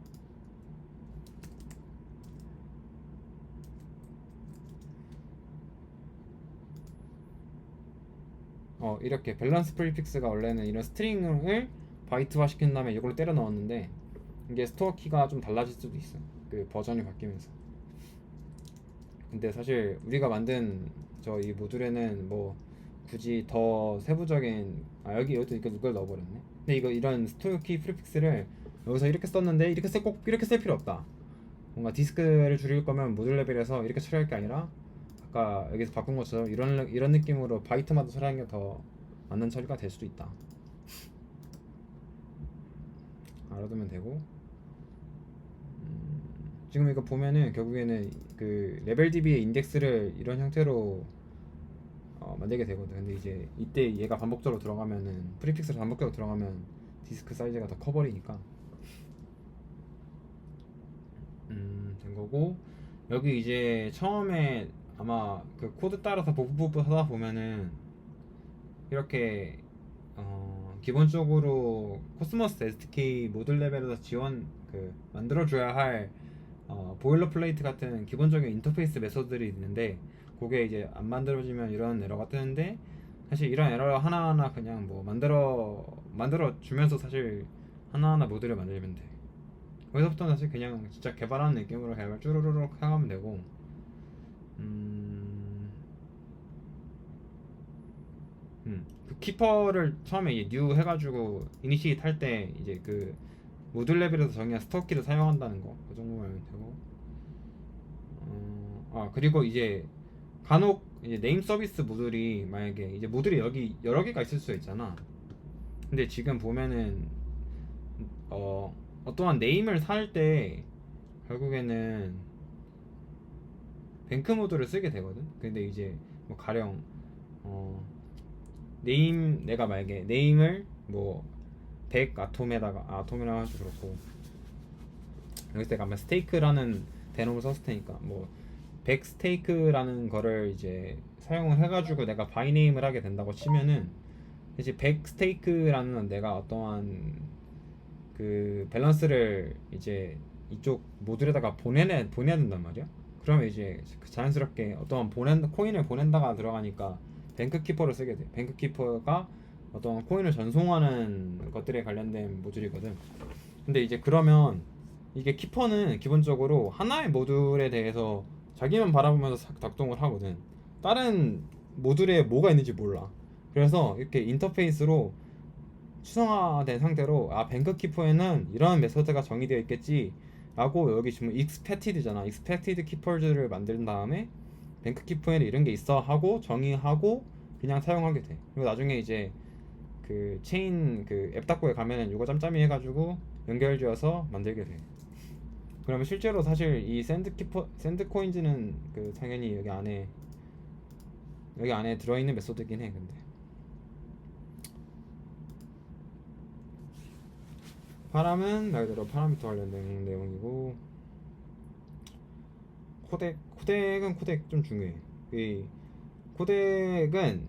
이렇게 밸런스 프리픽스가 원래는 이런 스트링을 바이트화 시킨 다음에 이걸로 때려 넣었는데, 이게 스토어 키가 좀 달라질 수도 있어, 그 버전이 바뀌면서. 근데 사실 우리가 만든 저 이 모듈에는 뭐 굳이 더 세부적인 여기도 이걸 넣어버렸네. 근데 이거 이런 스토어 키 프리픽스를 여기서 이렇게 썼는데 꼭 이렇게 쓸 필요 없다. 뭔가 디스크를 줄일 거면 모듈 레벨에서 이렇게 처리할 게 아니라 아까 여기서 바꾼 것처럼 이런 느낌으로 바이트마다 처리하는 게 더 맞는 처리가 될 수도 있다. 알아두면 되고, 지금 이거 보면은 결국에는 그 레벨 DB의 인덱스를 이런 형태로 만들게 되거든. 근데 이제 이때 얘가 반복적으로 들어가면은, 프리픽스로 반복적으로 들어가면 디스크 사이즈가 더 커버리니까 된 거고, 여기 이제 처음에 아마 그 코드 따라서 복부 하다 보면은 이렇게 기본적으로 코스모스 SDK 모듈 레벨에서 만들어줘야 할 보일러 플레이트 같은 기본적인 인터페이스 메소드들이 있는데, 그게 이제 안 만들어지면 이런 에러가 뜨는데, 사실 이런 에러 하나하나 그냥 뭐 만들어 주면서 사실 하나하나 모듈을 만들면 돼. 거기서부터는 사실 그냥 진짜 개발하는 느낌으로 개발 쭈루루룩 해가면 되고, 그 키퍼를 처음에 이제 뉴 해가지고 이니시에이트 할 때 이제 그 모듈 레벨에서 정의한 스토어 키를 사용한다는 거, 그 정도만 하면 되고, 그리고 이제 간혹 이제 네임 서비스 모듈이, 만약에 이제 모듈이 여기 여러 개가 있을 수 있잖아. 근데 지금 보면은 어떠한 네임을 살 때 결국에는 뱅크 모듈을 쓰게 되거든. 근데 이제 뭐 가령 내가 만약에 네임을 뭐 100 아톰이라고 하지, 그렇고 여기서 내가 아마 스테이크라는 대놈을 썼을 테니까 뭐 100 스테이크라는 거를 이제 사용을 해가지고 내가 바이네임을 하게 된다고 치면은, 이제 100 스테이크라는 내가 어떠한 그 밸런스를 이제 이쪽 모듈에다가 보내야 된단 말이야. 그러면 이제 자연스럽게 어떠한 코인을 보낸다가 들어가니까 뱅크 키퍼를 쓰게 돼. 뱅크 키퍼가 어떤 코인을 전송하는 것들에 관련된 모듈이거든. 근데 이제 그러면 이게 키퍼는 기본적으로 하나의 모듈에 대해서 자기만 바라보면서 작동을 하거든. 다른 모듈에 뭐가 있는지 몰라. 그래서 이렇게 인터페이스로 추상화된 상태로 뱅크 키퍼에는 이런 메서드가 정의되어 있겠지 라고, 여기 지금 expected잖아. expected 키퍼즈를 만든 다음에 뱅크 키퍼에는 이런 게 있어 하고 정의하고 그냥 사용하게 돼. 그리고 나중에 이제 그 체인 그 앱 닫고에 가면은 이거 짬짬이 해가지고 연결지어서 만들게 돼. 그러면 실제로 사실 이 샌드 코인즈는 그 당연히 여기 안에 들어있는 메소드긴 해. 근데 파람은 말 그대로 파라미터 관련된 내용이고, 코덱은 코덱 좀 중요해. 이 코덱은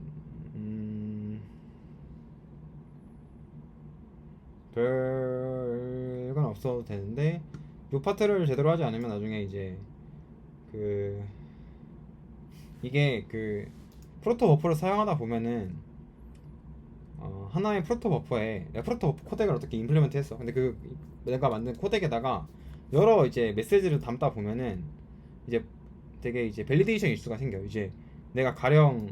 별건 없어도 되는데, 요 파트를 제대로 하지 않으면 나중에 이제 그 이게 그 프로토 버퍼를 사용하다 보면은 하나의 프로토 버퍼에 내가 프로토 버퍼 코덱을 어떻게 임플리먼트 했어. 근데 그 내가 만든 코덱에다가 여러 이제 메시지를 담다 보면은 이제 되게 이제 밸리데이션 이슈가 생겨. 이제 내가 가령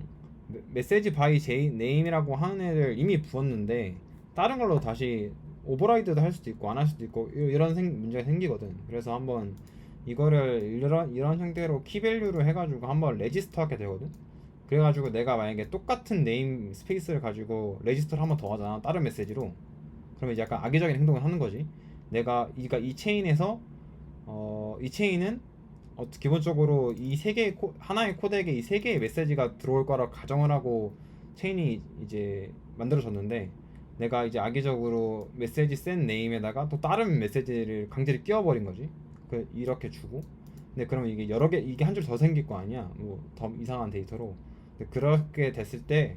메시지 바이 제이 네임이라고 하는 애를 이미 부었는데 다른 걸로 다시 오버라이드도 할 수도 있고 안 할 수도 있고 이런 문제가 생기거든. 그래서 한번 이거를 이런 형태로 키밸류로 해가지고 한번 레지스터 하게 되거든. 그래가지고 내가 만약에 똑같은 네임 스페이스를 가지고 레지스터를 한번 더 하잖아, 다른 메시지로. 그러면 이제 약간 악의적인 행동을 하는 거지. 그러니까 이 체인에서 이 체인은 기본적으로 이 세 개의 하나의 코덱에 이 세 개의 메시지가 들어올 거라 가정을 하고 체인이 이제 만들어졌는데, 내가 이제 악의적으로 메시지 센 네임에다가 또 다른 메시지를 강제로 끼워버린 거지. 이렇게 주고. 근데 그러면 이게 여러 개, 이게 한 줄 더 생길 거 아니야, 뭐 더 이상한 데이터로. 근데 그렇게 됐을 때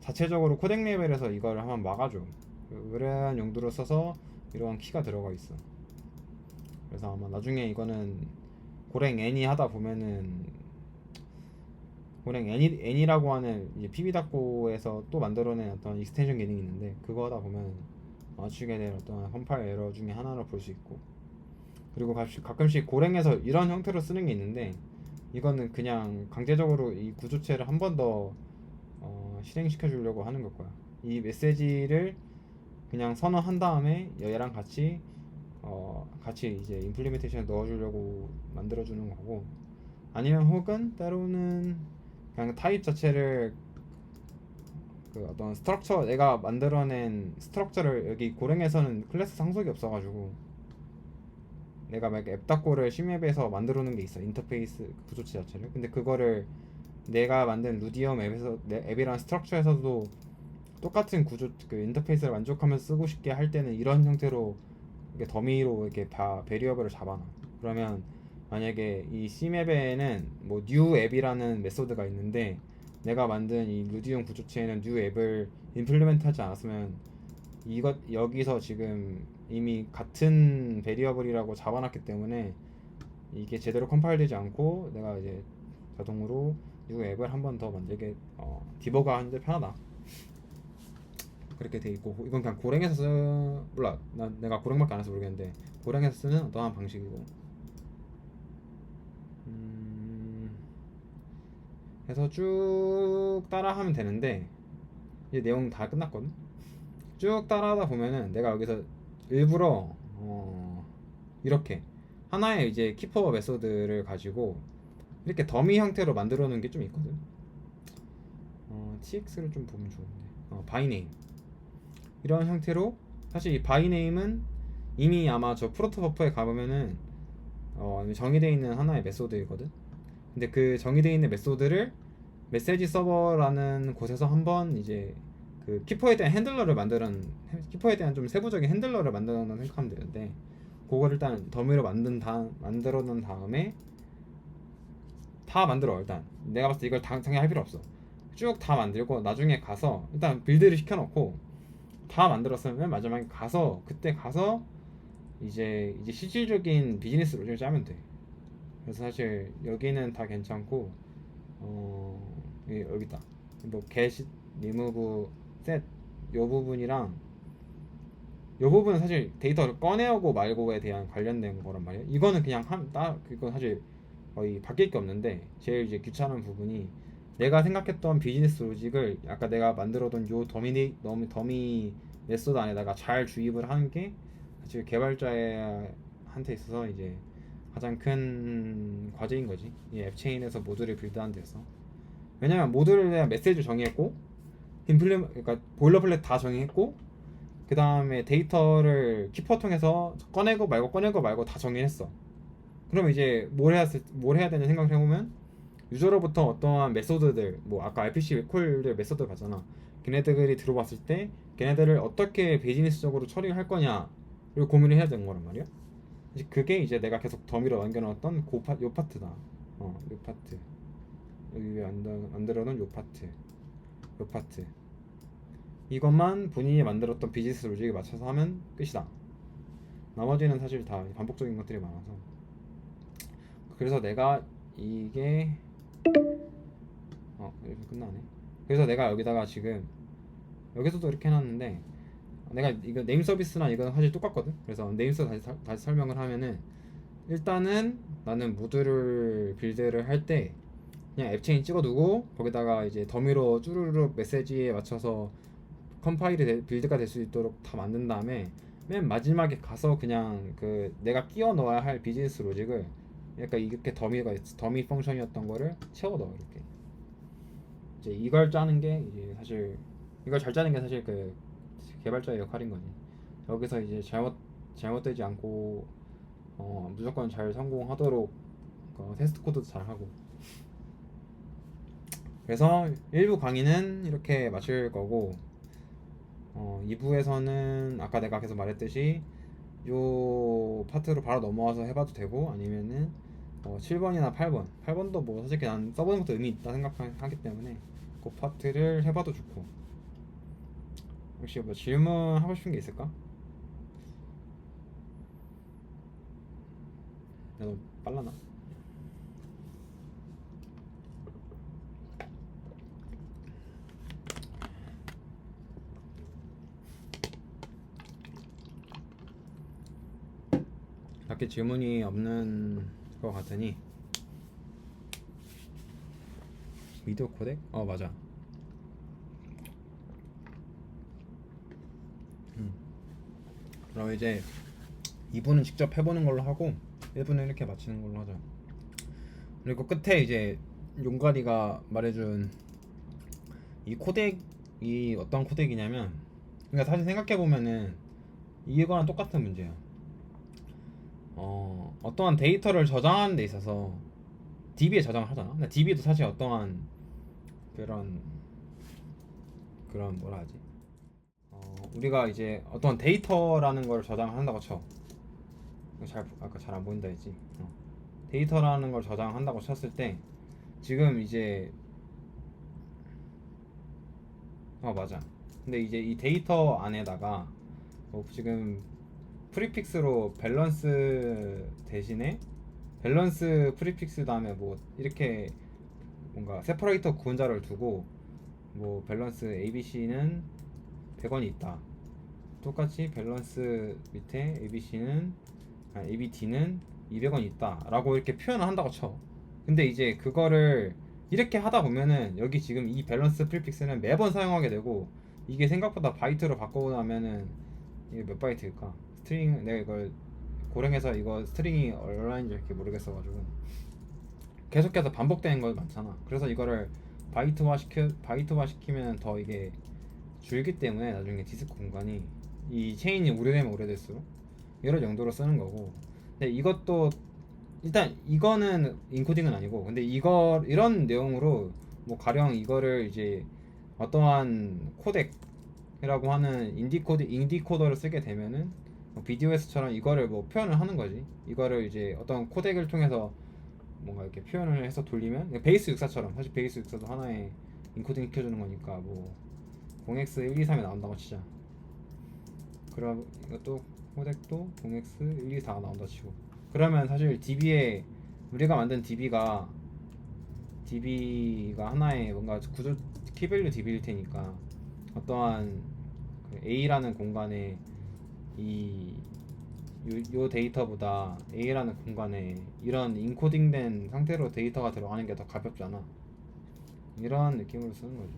자체적으로 코덱 레벨에서 이걸 한번 막아줘. 그런 용도로 써서 이러한 키가 들어가 있어. 그래서 아마 나중에 이거는 고랭 애니 하다 보면은, 고랭 애니라고 하는 이제 PB다코에서 또 만들어낸 어떤 익스텐션 기능이 있는데, 그거 하다 보면 맞추게 될 어떤 컴파일 에러 중에 하나로 볼 수 있고. 그리고 가끔씩 고랭에서 이런 형태로 쓰는 게 있는데, 이거는 그냥 강제적으로 이 구조체를 한 번 더 실행시켜 주려고 하는 걸 거야. 이 메시지를 그냥 선언한 다음에 얘랑 같이 이제 임플리멘테이션에 넣어주려고 만들어주는 거고, 아니면 혹은 때로는 그냥 타입 자체를 그 어떤 스트럭처, 내가 만들어낸 스트럭처를 여기 고랭에서는 클래스 상속이 없어가지고 내가 막 앱다코를 심앱에서 만들어 놓은 게 있어, 인터페이스 구조체 자체를. 근데 그거를 내가 만든 루디엄 앱에서 앱이랑 스트럭처에서도 똑같은 구조 그 인터페이스를 만족하면서 쓰고 싶게 할 때는 이런 형태로 이렇게 더미로 이렇게 다 베리어블을 잡아놔. 그러면 만약에 이 C맵에는 뭐 new 앱이라는 메소드가 있는데, 내가 만든 이 루디움 구조체에는 new 앱을 임플리멘트 하지 않았으면 여기서 지금 이미 같은 베리어블이라고 잡아놨기 때문에 이게 제대로 컴파일 되지 않고 내가 이제 자동으로 new 앱을 한 번 더 만들게 디버그 하는데 편하다. 그렇게 돼 있고, 이건 그냥 고랭에서 몰라, 내가 고랭밖에 안 해서 모르겠는데 고랭에서 쓰는 어떠한 방식이고. 해서 쭉 따라 하면 되는데, 이제 내용 다 끝났거든. 쭉 따라하다 보면은 내가 여기서 일부러 이렇게 하나의 이제 키퍼 메소드를 가지고 이렇게 더미 형태로 만들어 놓은 게 좀 있거든. tx를 좀 보면 좋은데, 바이네임 이런 형태로. 사실 이 바이네임은 이미 아마 저 프로토 버퍼에 가보면은 정의되어 있는 하나의 메소드이거든. 근데 그 정의되어 있는 메소드를 메시지 서버라는 곳에서 한번 이제 그 키퍼에 대한 키퍼에 대한 좀 세부적인 핸들러를 만들어놓은 생각하면 되는데, 그걸 일단 더미로 만들어 놓은 다음에 다 만들어. 일단 내가 봤을 때 이걸 당연히 할 필요 없어. 쭉 다 만들고 나중에 가서 일단 빌드를 시켜놓고 다 만들었으면 맨 마지막에 그때 가서 이제 실질적인 비즈니스 로직을 짜면 돼. 그래서 사실 여기는 다 괜찮고, 여기 있다. 뭐 get, remove, set 요 부분이랑 요 부분은 사실 데이터를 꺼내오고 말고에 대한 관련된 거란 말이야. 이거는 그냥 그건 사실 거의 바뀔 게 없는데, 제일 이제 귀찮은 부분이 내가 생각했던 비즈니스 로직을 아까 내가 만들어둔 요 더미 메소드 안에다가 잘 주입을 하는 게 사실 개발자한테 있어서 이제 가장 큰 과제인 거지, 이 앱체인에서 모듈을 빌드하는 데서. 왜냐면 모듈에 대한 메시지를 정의했고, 그러니까 보일러플랫 다 정의했고, 그 다음에 데이터를 키퍼 통해서 꺼내고 말고 다 정의했어. 그러면 이제 뭘 해야 되는 생각을 해보면 유저로부터 어떠한 메소드들 뭐 아까 RPC 콜들 메소드 봤잖아. 걔네들이 들어왔을 때 걔네들을 어떻게 비즈니스적으로 처리할 거냐를 고민을 해야 되는 거란 말이야. 이제 그게 이제 내가 계속 더미로 남겨놨던 요 파트다. 요 파트. 여기 위에 만들어놓은 요 파트. 요 파트. 이것만 본인이 만들었던 비즈니스 로직에 맞춰서 하면 끝이다. 나머지는 사실 다 반복적인 것들이 많아서. 그래서 내가 이게 이렇게 끝나네. 그래서 내가 여기다가 지금 여기서도 이렇게 해놨는데 내가 이거 네임 서비스랑 이거는 사실 똑같거든. 그래서 네임 서비스 다시 설명을 하면은 일단은 나는 무드를 빌드를 할 때 그냥 앱체인 찍어두고 거기다가 이제 더미로 쭈루룩 메시지에 맞춰서 빌드가 될 수 있도록 다 만든 다음에 맨 마지막에 가서 그냥 그 내가 끼워 넣어야 할 비즈니스 로직을 약간 이렇게 더미 펑션이었던 거를 채워 넣어 이렇게. 이제 이걸 짜는 게 이제 사실 이걸 잘 짜는 게 사실 그 개발자의 역할인 거지. 여기서 이제 잘못되지 않고 무조건 잘 성공하도록 테스트 코드도 잘 하고. 그래서 1부 강의는 이렇게 마칠 거고 2부에서는 아까 내가 계속 말했듯이 요 파트로 바로 넘어와서 해봐도 되고 아니면은 7번이나 8번도 뭐 솔직히 난 써보는 것도 의미 있다 생각하기 때문에 그 파트를 해봐도 좋고. 혹시 뭐 질문 하고 싶은 게 있을까? 너무 빨라나? 밖에 질문이 없는 것 같으니 미디어 코덱? 맞아. 그럼 이제 2부는 직접 해보는 걸로 하고 1부는 이렇게 마치는 걸로 하자. 그리고 끝에 이제 용가리가 말해준 이 코덱이 어떤 코덱이냐면, 그러니까 사실 생각해보면은 이거랑 똑같은 문제야. 어떠한 데이터를 저장하는 데 있어서 DB에 저장을 하잖아. 근데 DB도 사실 어떠한 그런 뭐라 하지? 우리가 이제 어떤 데이터라는 걸 저장한다고 쳐. 아까 잘 안 보인다 했지. 데이터라는 걸 저장한다고 쳤을 때 지금 이제 맞아. 근데 이제 이 데이터 안에다가 지금 프리픽스로 밸런스 대신에 밸런스 프리픽스 다음에 뭐 이렇게 뭔가 세퍼레이터 구분자를 두고 뭐 밸런스 ABC는 100원이 있다. 똑같이 밸런스 밑에 ABD는 200원이 있다 라고 이렇게 표현을 한다고 쳐. 근데 이제 그거를 이렇게 하다 보면은 여기 지금 이 밸런스 프리픽스는 매번 사용하게 되고 이게 생각보다 바이트로 바꾸고 나면은 이게 몇 바이트일까? 스트링 내가 이걸 고령해서 이거 스트링이 얼마인지 이렇게 모르겠어가지고 계속해서 반복되는 거 많잖아. 그래서 이거를 바이트화 시키면 더 이게 줄기 때문에 나중에 디스크 공간이 이 체인이 오래되면 오래될수록 이런 용도로 쓰는 거고. 근데 이것도 일단 이거는 인코딩은 아니고, 근데 이런 내용으로 뭐 가령 이거를 이제 어떠한 코덱이라고 하는 인디코더를 쓰게 되면은 BDOS처럼 이거를 뭐 표현을 하는 거지. 이거를 이제 어떤 코덱을 통해서 뭔가 이렇게 표현을 해서 돌리면 베이스 64처럼, 사실 베이스 64도 하나의 인코딩 시켜주는 거니까 뭐 0x123이 나온다고 치자. 그럼 이것도 코덱도 0x124가 나온다 치고, 그러면 사실 DB에 우리가 만든 DB가 하나의 뭔가 구조 키밸류 DB일 테니까 어떠한 그 A라는 공간에 요 데이터보다 A라는 공간에 이런 인코딩된 상태로 데이터가 들어가는 게 더 가볍잖아. 이런 느낌으로 쓰는 거지.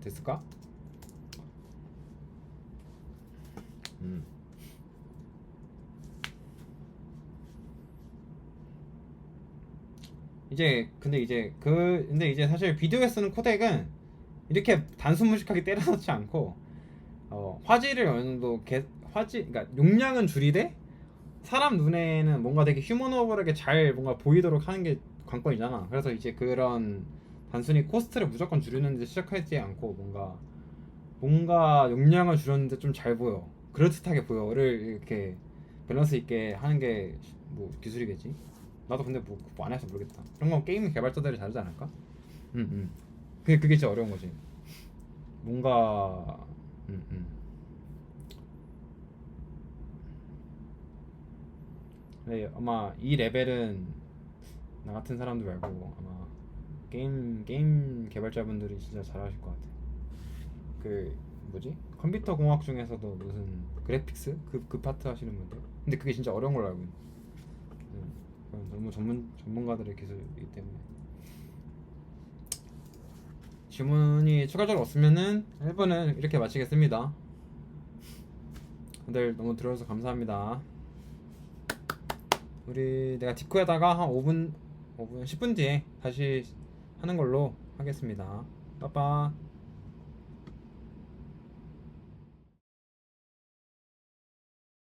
됐을까? 근데 이제 사실 비디오에 쓰는 코덱은 이렇게 단순 무식하게 때려넣지 않고 화질을 어느 정도 그러니까 용량은 줄이되 사람 눈에는 뭔가 되게 휴머너블하게 잘 뭔가 보이도록 하는 게 관건이잖아. 그래서 이제 그런 단순히 코스트를 무조건 줄이는 데 시작하지 않고 뭔가 용량을 줄였는데 좀 잘 보여, 그럴듯하게 보여를 이렇게 밸런스 있게 하는 게 뭐 기술이겠지. 나도 근데 뭐 안 해서 모르겠다. 그런 건 게임 개발자들이 다르지 않을까? 그게 진짜 어려운 거지. 뭔가 음, 음. 네, 아마 이 레벨은 나 같은 사람들 말고 아마 게임 개발자분들이 진짜 잘하실 것 같아. 그 뭐지? 컴퓨터 공학 중에서도 무슨 그래픽스 그 파트 하시는 분들. 근데 그게 진짜 어려운 걸로 알고 있는. 그건 너무 전문가들의 기술이기 때문에. 질문이 추가적으로 없으면은 1번은 이렇게 마치겠습니다. 다들 너무 들어줘서 감사합니다. 내가 디코에다가 한 5분 10분 뒤에 다시 하는 걸로 하겠습니다. 빠빠.